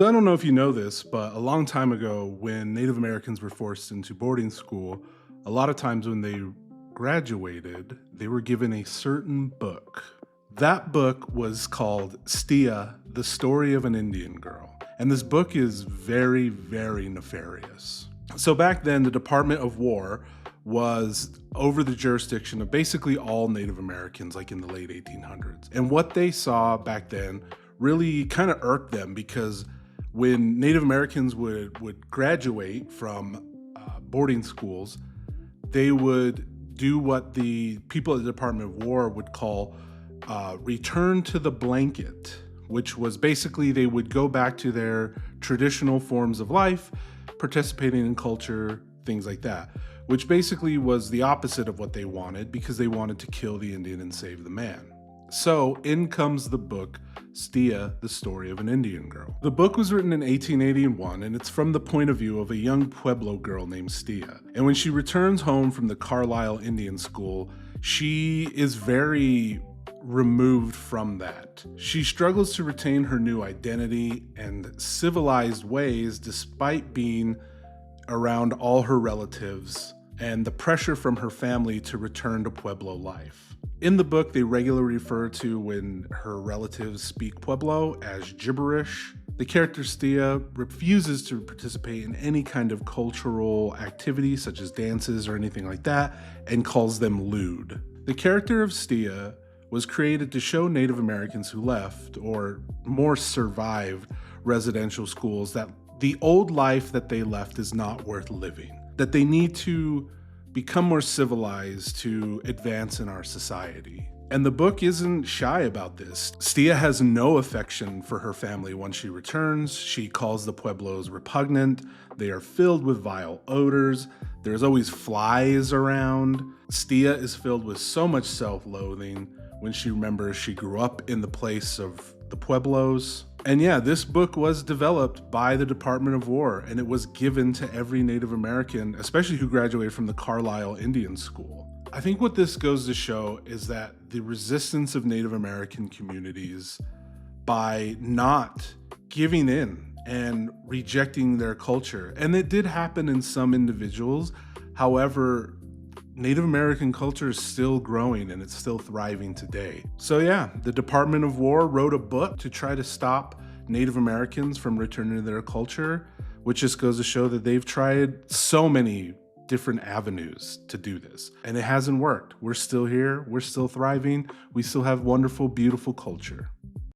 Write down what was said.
So I don't know if you know this, but a long time ago, when Native Americans were forced into boarding school, a lot of times when they graduated, they were given a certain book. That book was called Stia, The Story of an Indian Girl. And this book is very, very nefarious. So back then, the Department of War was over the jurisdiction of basically all Native Americans, like in the late 1800s. And what they saw back then really kind of irked them because when Native Americans would graduate from boarding schools, they would do what the people at the Department of War would call return to the blanket, which was basically they would go back to their traditional forms of life, participating in culture, things like that, which basically was the opposite of what they wanted because they wanted to kill the Indian and save the man. So in comes the book Stia, The Story of an Indian Girl. The book was written in 1881 and it's from the point of view of a young Pueblo girl named Stia. And when she returns home from the Carlisle Indian School, she is very removed from that. She struggles to retain her new identity and civilized ways despite being around all her relatives and the pressure from her family to return to Pueblo life. In the book, they regularly refer to when her relatives speak Pueblo as gibberish. The character Stia refuses to participate in any kind of cultural activity, such as dances or anything like that, and calls them lewd. The character of Stia was created to show Native Americans who left, or more survived, residential schools that the old life that they left is not worth living, that they need to become more civilized to advance in our society. And the book isn't shy about this. Stia has no affection for her family once she returns. She calls the Pueblos repugnant. They are filled with vile odors. There's always flies around. Stia is filled with so much self-loathing when she remembers she grew up in the place of the Pueblos. And yeah, this book was developed by the Department of War and it was given to every Native American, especially who graduated from the Carlisle Indian School. I think what this goes to show is that the resistance of Native American communities by not giving in and rejecting their culture. And it did happen in some individuals. However, Native American culture is still growing and it's still thriving today. So yeah, the Department of War wrote a book to try to stop Native Americans from returning to their culture, which just goes to show that they've tried so many different avenues to do this. And it hasn't worked. We're still here, we're still thriving, we still have wonderful, beautiful culture.